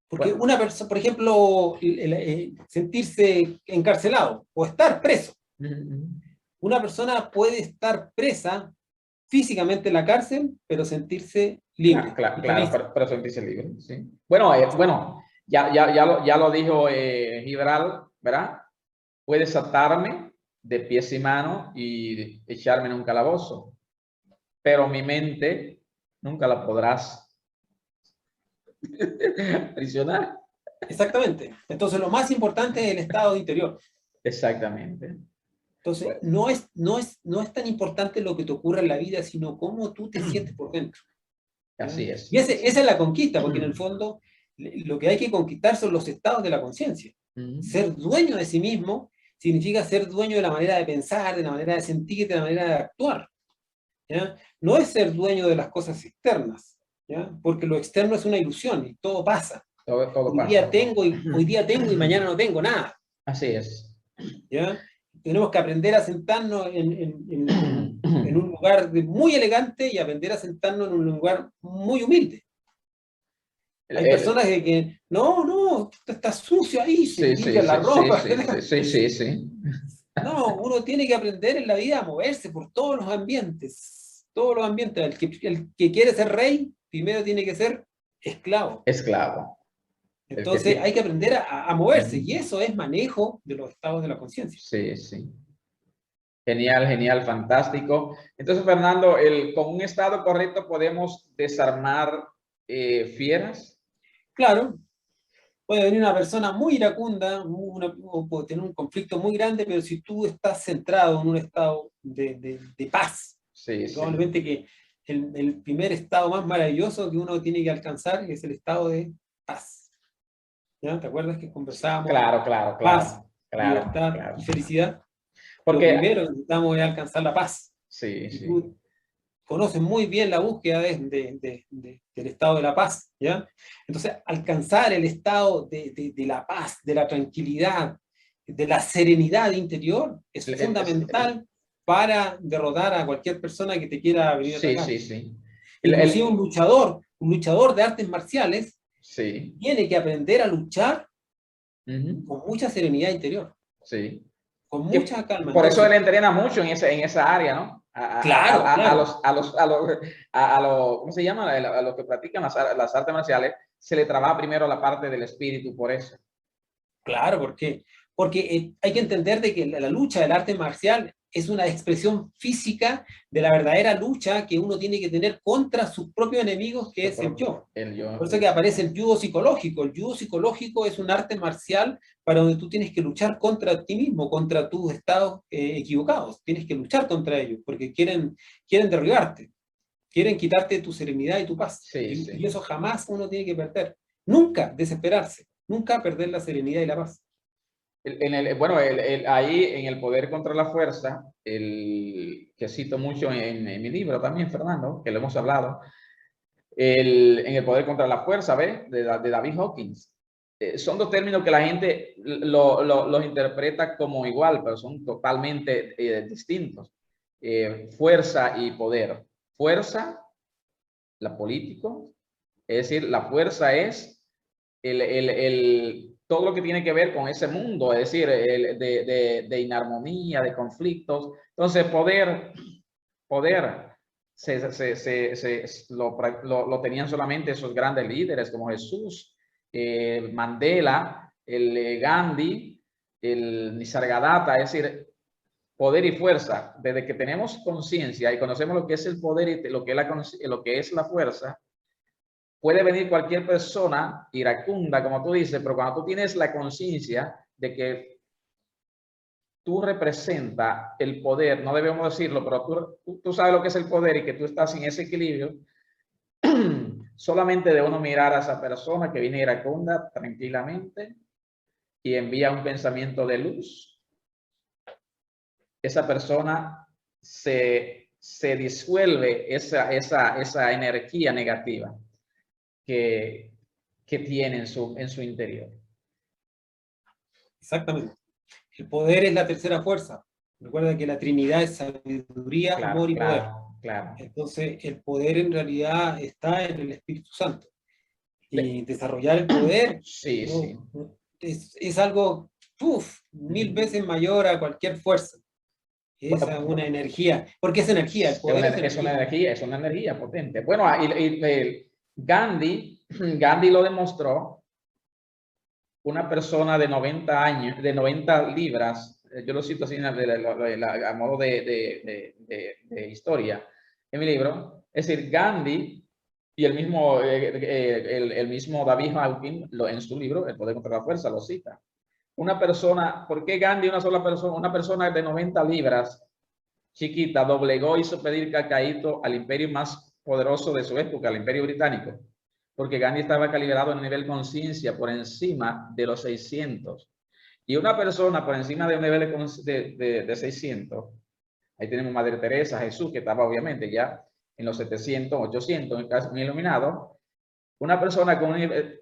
Porque una persona, por ejemplo, sentirse encarcelado o estar preso. Una persona puede estar presa físicamente en la cárcel, pero sentirse libre. Claro, pero sentirse libre, sí. Bueno, ya lo dijo Gibral, ¿verdad? Puedes atarme de pies y manos y echarme en un calabozo, pero mi mente nunca la podrás prisionar. Exactamente. Entonces, lo más importante es el estado interior. Exactamente. Entonces, no es tan importante lo que te ocurra en la vida, sino cómo tú te sientes por dentro. Así es. Y esa es la conquista, porque en el fondo lo que hay que conquistar son los estados de la conciencia. Ser dueño de sí mismo significa ser dueño de la manera de pensar, de la manera de sentir, de la manera de actuar. ¿Ya? No es ser dueño de las cosas externas, ¿ya? Porque lo externo es una ilusión y todo pasa. Todo hoy pasa. Día tengo hoy día tengo y mañana no tengo nada. Así es. ¿Ya? Tenemos que aprender a sentarnos en un lugar muy elegante y aprender a sentarnos en un lugar muy humilde. Hay personas que no, está sucio ahí, se limpia la ropa. Sí. No, uno tiene que aprender en la vida a moverse por todos los ambientes. Todos los ambientes. El que quiere ser rey, primero tiene que ser esclavo. Esclavo. Entonces hay que aprender a moverse, y eso es manejo de los estados de la conciencia. Sí. Genial, fantástico. Entonces, Fernando, con un estado correcto podemos desarmar fieras. Claro. Puede venir una persona muy iracunda, o puede tener un conflicto muy grande, pero si tú estás centrado en un estado de paz, probablemente que el primer estado más maravilloso que uno tiene que alcanzar es el estado de paz. ¿Ya? ¿Te acuerdas que conversábamos? Claro. Paz, libertad y felicidad. Porque lo primero que necesitamos es alcanzar la paz. Sí. Tú conoces muy bien la búsqueda del estado de la paz, ¿ya? Entonces, alcanzar el estado de la paz, de la tranquilidad, de la serenidad interior, es fundamental para derrotar a cualquier persona que te quiera venir a atacar. Sí. Inclusive un luchador de artes marciales, tiene que aprender a luchar con mucha serenidad interior. Sí. Con mucha calma. Por eso él entrena mucho en esa área, ¿no? Claro. A los ¿cómo se llama? A los que practican las artes marciales, se le trabaja primero la parte del espíritu, por eso. Claro, ¿por qué? Porque hay que entender de que la lucha del arte marcial es una expresión física de la verdadera lucha que uno tiene que tener contra sus propios enemigos, que es el yo. Por eso que aparece el judo psicológico. El judo psicológico es un arte marcial para donde tú tienes que luchar contra ti mismo, contra tus estados equivocados. Tienes que luchar contra ellos, porque quieren derribarte. Quieren quitarte tu serenidad y tu paz. Y eso jamás uno tiene que perder. Nunca desesperarse. Nunca perder la serenidad y la paz. Bueno, ahí en el poder contra la fuerza, que cito mucho en mi libro también, Fernando, que lo hemos hablado, en el poder contra la fuerza, ¿ves? De David Hawkins. Son dos términos que la gente los interpreta como igual, pero son totalmente distintos. Fuerza y poder. Fuerza, la político, es decir, la fuerza es todo lo que tiene que ver con ese mundo, es decir, de inarmonía, de conflictos. Entonces, poder lo tenían solamente esos grandes líderes como Jesús, Mandela, el Gandhi, el Nisargadatta, es decir, poder y fuerza. Desde que tenemos conciencia y conocemos lo que es el poder y lo que es la fuerza, puede venir cualquier persona iracunda, como tú dices, pero cuando tú tienes la conciencia de que tú representas el poder, no debemos decirlo, pero tú sabes lo que es el poder y que tú estás en ese equilibrio, solamente de uno mirar a esa persona que viene iracunda tranquilamente y envía un pensamiento de luz, esa persona se disuelve esa energía negativa que tiene en su interior. Exactamente. El poder es la tercera fuerza. Recuerda que la Trinidad es sabiduría, amor y poder. Claro. Entonces, el poder en realidad está en el Espíritu Santo. Y desarrollar el poder es algo 1000 veces mayor a cualquier fuerza. Es una energía, porque es energía. El poder es una energía potente. Bueno, Gandhi lo demostró. Una persona de 90 años, de 90 libras, yo lo cito así a modo de historia en mi libro. Es decir, Gandhi y el mismo David Hawkins en su libro, El poder contra la fuerza, lo cita. Una persona, ¿por qué Gandhi, una sola persona, una persona de 90 libras, chiquita, doblegó, hizo pedir cacaíto al imperio más poderoso de su época, al imperio británico? Porque Gandhi estaba calibrado en el nivel conciencia por encima de los 600. Y una persona por encima de un nivel de 600, ahí tenemos Madre Teresa, Jesús, que estaba obviamente ya en los 700, 800, en el caso muy iluminado. Una persona con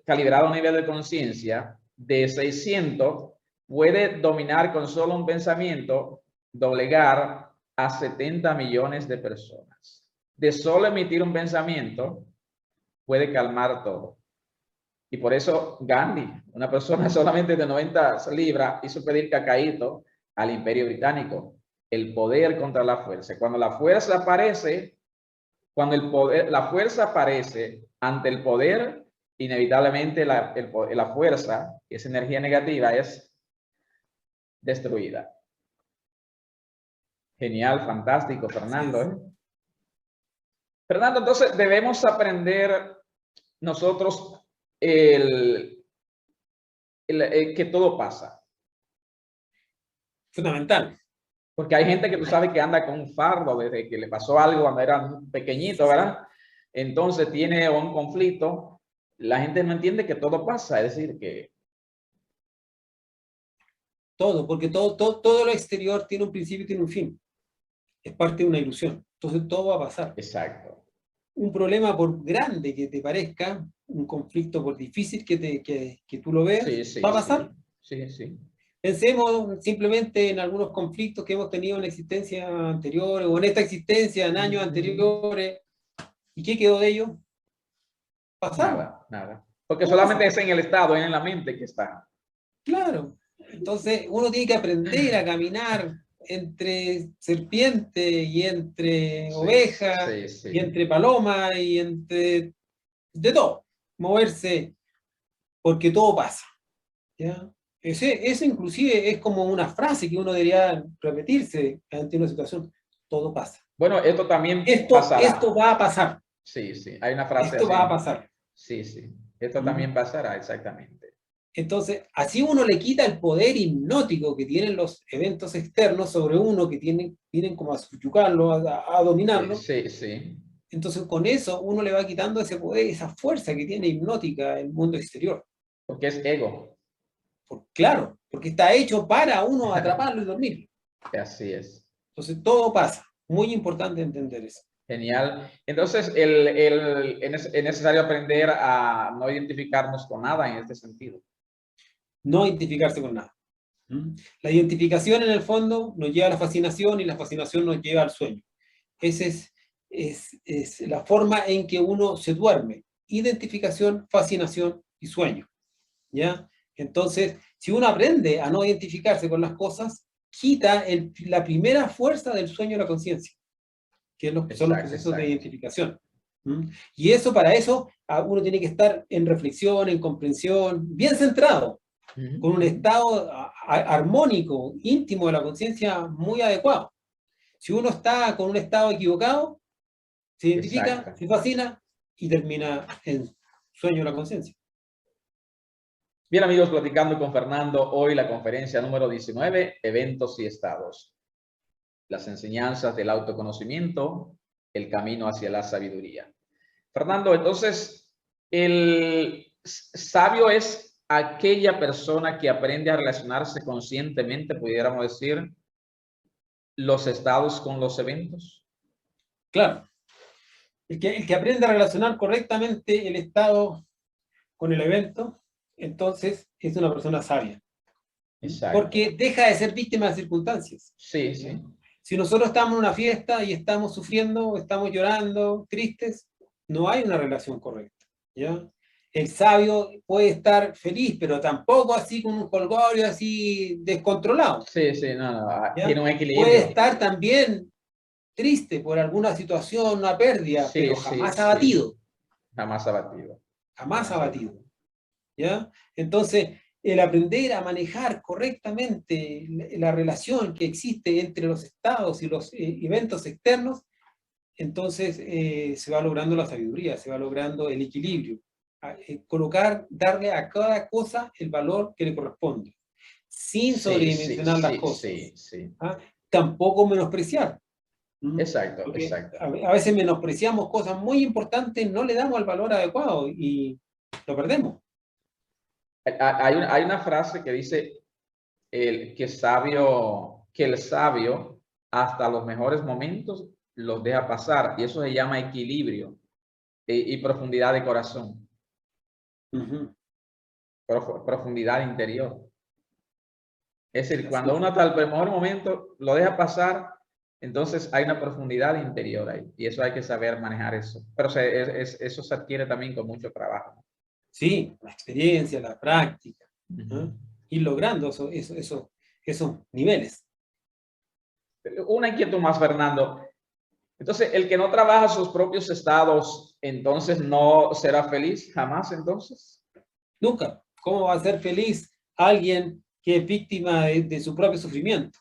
calibrado a un nivel de conciencia de 600 puede dominar con solo un pensamiento, doblegar a 70 millones de personas. De solo emitir un pensamiento, puede calmar todo. Y por eso Gandhi, una persona solamente de 90 libras, hizo pedir cacaíto al imperio británico. El poder contra la fuerza. Cuando la fuerza aparece, la fuerza aparece ante el poder, inevitablemente la fuerza, esa energía negativa, es destruida. Genial, fantástico, Fernando. Sí. Fernando, entonces debemos aprender nosotros que todo pasa. Fundamental. Porque hay gente que tú sabes que anda con un fardo desde que le pasó algo cuando era pequeñito, ¿verdad? Entonces tiene un conflicto. La gente no entiende que todo pasa, es decir, que... Todo, porque todo lo exterior tiene un principio y tiene un fin. Es parte de una ilusión. Entonces todo va a pasar. Exacto. Un problema, por grande que te parezca, un conflicto por difícil que tú lo veas, va a pasar. Sí. Pensemos simplemente en algunos conflictos que hemos tenido en la existencia anterior o en esta existencia en años anteriores. ¿Y qué quedó de ellos? Pasaron. Nada. Porque solamente es en el estado, es en la mente que está. Claro. Entonces uno tiene que aprender a caminar entre serpiente y entre oveja y entre paloma y entre de todo, moverse, porque todo pasa, ¿ya? Eso inclusive es como una frase que uno debería repetirse ante una situación: todo pasa. Bueno, esto también pasará. Esto va a pasar. Sí, hay una frase esto va a pasar. Sí, esto también pasará, exactamente. Entonces, así uno le quita el poder hipnótico que tienen los eventos externos sobre uno, que vienen como a subyugarlo, a dominarlo. Sí. Entonces, con eso uno le va quitando ese poder, esa fuerza que tiene hipnótica el mundo exterior. Porque es ego. Claro, porque está hecho para uno atraparlo y dormirlo. Así es. Entonces todo pasa. Muy importante entender eso. Genial. Entonces, es necesario aprender a no identificarnos con nada en este sentido. No identificarse con nada. La identificación en el fondo nos lleva a la fascinación y la fascinación nos lleva al sueño. Esa es la forma en que uno se duerme. Identificación, fascinación y sueño. ¿Ya? Entonces, si uno aprende a no identificarse con las cosas, quita la primera fuerza del sueño de la conciencia, que son los procesos de identificación. Y eso, para eso, uno tiene que estar en reflexión, en comprensión, bien centrado, con un estado armónico, íntimo de la conciencia muy adecuado. Si uno está con un estado equivocado, se identifica, se fascina y termina en sueño de la conciencia. Bien, amigos, platicando con Fernando, hoy la conferencia número 19, eventos y estados. Las enseñanzas del autoconocimiento, el camino hacia la sabiduría. Fernando, entonces, el sabio es aquella persona que aprende a relacionarse conscientemente, pudiéramos decir, los estados con los eventos. Claro. El que aprende a relacionar correctamente el estado con el evento, entonces es una persona sabia. Exacto. Porque deja de ser víctima de circunstancias. Sí, sí. Si nosotros estamos en una fiesta y estamos sufriendo, estamos llorando, tristes, no hay una relación correcta, ¿ya? El sabio puede estar feliz, pero tampoco así con un jolgorio así descontrolado. Sí, sí, no, ¿ya? Tiene un equilibrio. Puede estar también triste por alguna situación, una pérdida, sí, pero jamás sí, abatido. Jamás abatido. Jamás abatido. ¿Ya? Entonces, el aprender a manejar correctamente la relación que existe entre los estados y los eventos externos, entonces se va logrando la sabiduría, se va logrando el equilibrio. Darle a cada cosa el valor que le corresponde, sin sobredimensionar las cosas. ¿Ah? Tampoco menospreciar. Exacto, porque exacto. A veces menospreciamos cosas muy importantes, no le damos el valor adecuado y lo perdemos. Hay una frase que dice que el sabio hasta los mejores momentos los deja pasar, y eso se llama equilibrio y profundidad de corazón. Profundidad interior. Es decir, cuando uno hasta el mejor momento lo deja pasar, entonces hay una profundidad interior ahí, y eso hay que saber manejar eso. Pero eso se adquiere también con mucho trabajo. Sí, la experiencia, la práctica, ir logrando esos niveles. Una inquietud más, Fernando. Entonces, el que no trabaja sus propios estados, entonces no será feliz jamás, entonces. Nunca. ¿Cómo va a ser feliz alguien que es víctima de su propio sufrimiento?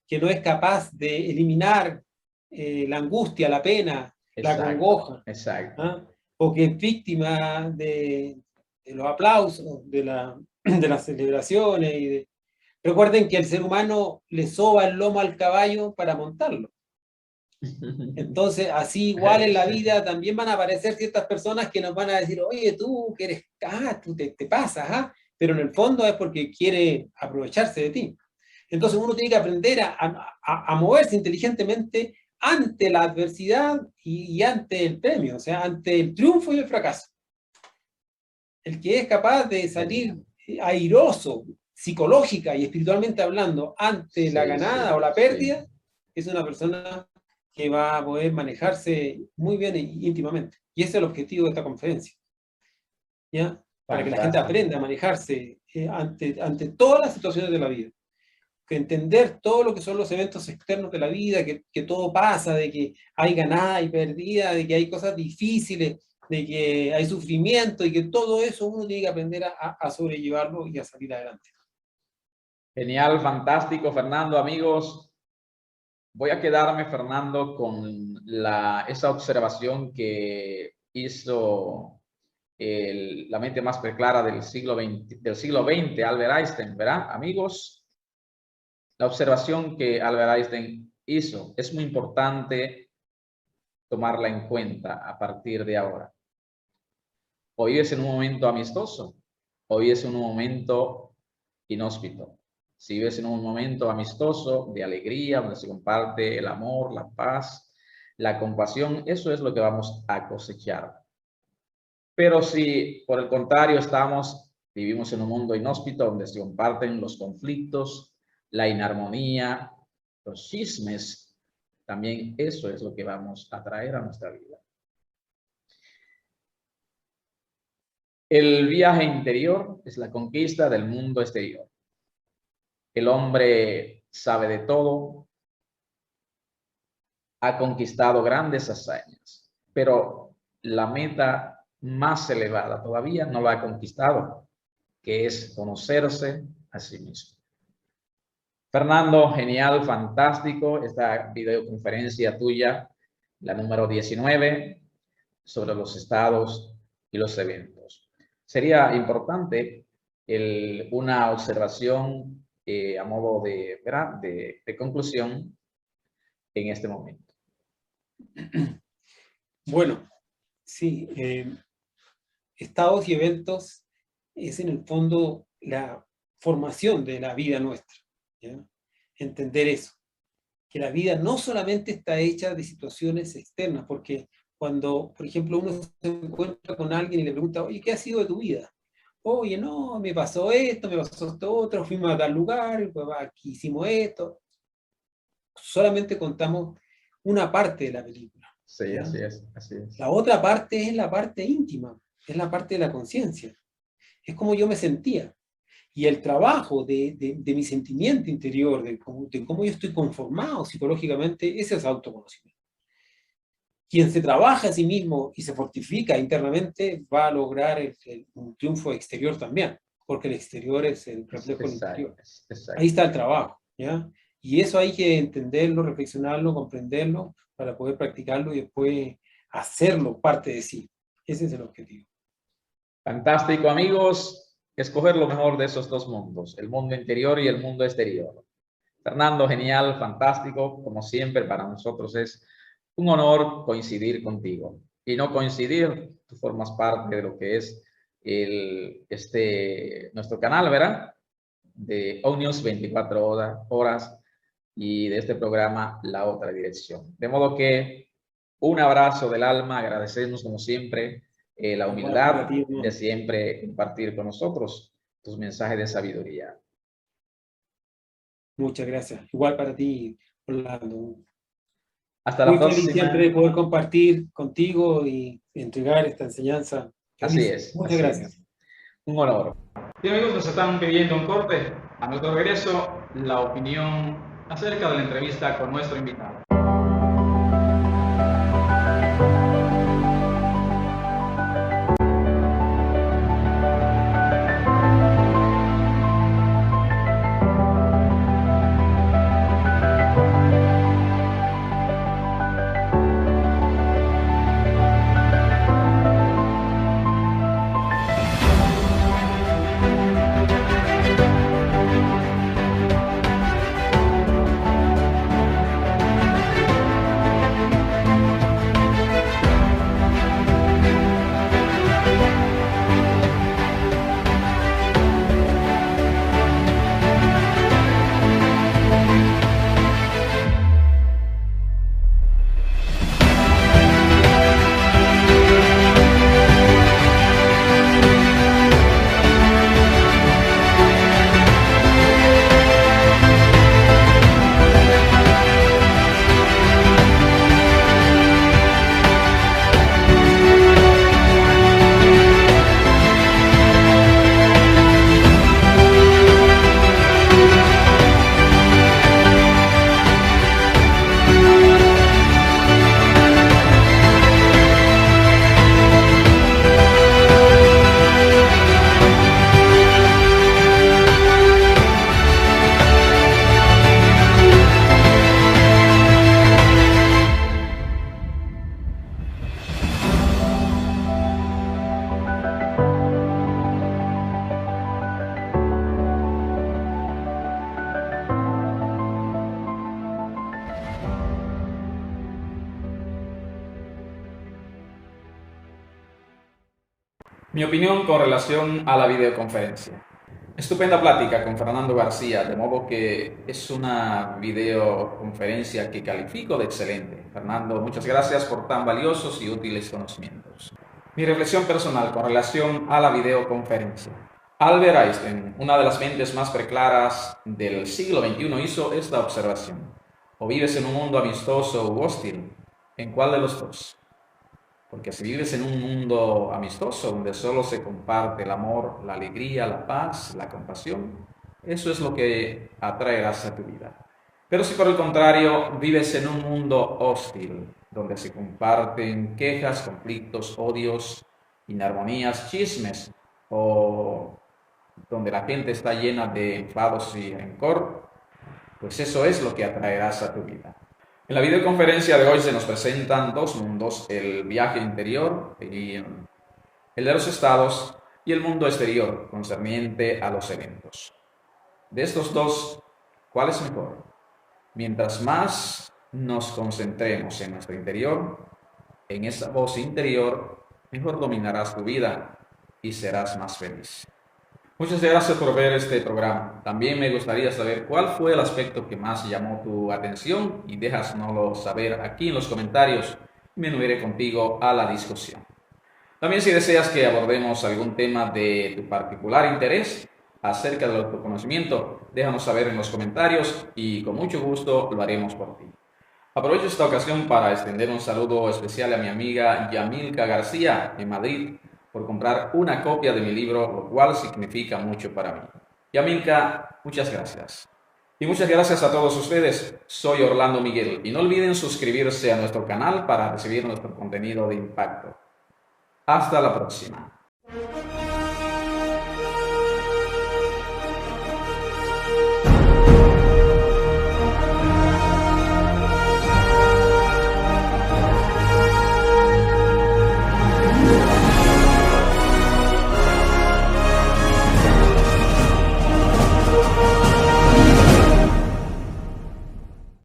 Que no es capaz de eliminar la angustia, la pena, la congoja. Exacto. ¿Ah? O que es víctima de los aplausos, de las celebraciones. Recuerden que el ser humano le soba el lomo al caballo para montarlo. Entonces, así igual en la vida también van a aparecer ciertas personas que nos van a decir, oye, tú que eres, tú te pasas, pero en el fondo es porque quiere aprovecharse de ti. Entonces uno tiene que aprender a moverse inteligentemente ante la adversidad y ante el premio, o sea, ante el triunfo y el fracaso. El que es capaz de salir airoso, psicológica y espiritualmente hablando, ante la ganada o la pérdida, es una persona que va a poder manejarse muy bien e íntimamente. Y ese es el objetivo de esta conferencia. ¿Ya? Para que la gente aprenda a manejarse ante todas las situaciones de la vida. Que entender todo lo que son los eventos externos de la vida, que todo pasa, de que hay ganada y perdida, de que hay cosas difíciles, de que hay sufrimiento y que todo eso uno tiene que aprender a sobrellevarlo y a salir adelante. Genial, fantástico, Fernando. Amigos, voy a quedarme, Fernando, con esa observación que hizo la mente más preclara del siglo XX, Albert Einstein, ¿verdad? Amigos, la observación que Albert Einstein hizo es muy importante tomarla en cuenta a partir de ahora. Hoy es en un momento amistoso, hoy es en un momento inhóspito. si vives en un momento amistoso, de alegría, donde se comparte el amor, la paz, la compasión, eso es lo que vamos a cosechar. Pero si por el contrario vivimos en un mundo inhóspito donde se comparten los conflictos, la inarmonía, los chismes, también eso es lo que vamos a traer a nuestra vida. El viaje interior es la conquista del mundo exterior. El hombre sabe de todo, ha conquistado grandes hazañas, pero la meta más elevada todavía no la ha conquistado, que es conocerse a sí mismo. Fernando, genial, fantástico, esta videoconferencia tuya, la número 19, sobre los estados y los eventos. Sería importante una observación a modo de conclusión en este momento. Bueno, sí, estados y eventos es en el fondo la formación de la vida nuestra, ¿ya? Entender eso, que la vida no solamente está hecha de situaciones externas, porque cuando, por ejemplo, uno se encuentra con alguien y le pregunta, oye, ¿qué ha sido de tu vida? Oye, no, me pasó esto otro, fuimos a tal lugar, pues aquí hicimos esto. Solamente contamos una parte de la película. Sí, ¿ya? así es. La otra parte es la parte íntima, es la parte de la conciencia. Es como yo me sentía. Y el trabajo de mi sentimiento interior, de cómo yo estoy conformado psicológicamente, ese es autoconocimiento. Quien se trabaja a sí mismo y se fortifica internamente va a lograr un triunfo exterior también, porque el exterior es el reflejo del interior. Ahí está el trabajo, ¿ya? Y eso hay que entenderlo, reflexionarlo, comprenderlo, para poder practicarlo y después hacerlo parte de sí. Ese es el objetivo. Fantástico, amigos. Escoger lo mejor de esos dos mundos, el mundo interior y el mundo exterior. Fernando, genial, fantástico. Como siempre, para nosotros es un honor coincidir contigo. Y no coincidir, tú formas parte de lo que es nuestro canal, ¿verdad? De ONews 24 horas y de este programa La Otra Dirección. De modo que un abrazo del alma, agradecemos como siempre la humildad de siempre compartir con nosotros tus mensajes de sabiduría. Muchas gracias. Igual para ti, Orlando. Hasta la próxima. Muy feliz siempre de poder compartir contigo y entregar esta enseñanza. Así es. Muchas gracias. Un honor. Bien, amigos, nos están pidiendo un corte. A nuestro regreso, la opinión acerca de la entrevista con nuestro invitado. Mi opinión con relación a la videoconferencia. Estupenda plática con Fernando García, de modo que es una videoconferencia que califico de excelente. Fernando, muchas gracias por tan valiosos y útiles conocimientos. Mi reflexión personal con relación a la videoconferencia. Albert Einstein, una de las mentes más preclaras del siglo XXI, hizo esta observación. O vives en un mundo amistoso u hostil, ¿en cuál de los dos? Porque si vives en un mundo amistoso, donde solo se comparte el amor, la alegría, la paz, la compasión, eso es lo que atraerás a tu vida. Pero si por el contrario vives en un mundo hostil, donde se comparten quejas, conflictos, odios, inarmonías, chismes, o donde la gente está llena de enfados y rencor, pues eso es lo que atraerás a tu vida. En la videoconferencia de hoy se nos presentan dos mundos, el viaje interior y el de los estados y el mundo exterior concerniente a los eventos. De estos dos, ¿cuál es mejor? Mientras más nos concentremos en nuestro interior, en esa voz interior, mejor dominarás tu vida y serás más feliz. Muchas gracias por ver este programa. También me gustaría saber cuál fue el aspecto que más llamó tu atención y déjanoslo saber aquí en los comentarios y me uniré contigo a la discusión. También si deseas que abordemos algún tema de tu particular interés acerca del autoconocimiento, déjanos saber en los comentarios y con mucho gusto lo haremos por ti. Aprovecho esta ocasión para extender un saludo especial a mi amiga Yamilka García en Madrid, por comprar una copia de mi libro, lo cual significa mucho para mí. Yamilka, muchas gracias. Y muchas gracias a todos ustedes. Soy Orlando Miguel y no olviden suscribirse a nuestro canal para recibir nuestro contenido de impacto. Hasta la próxima.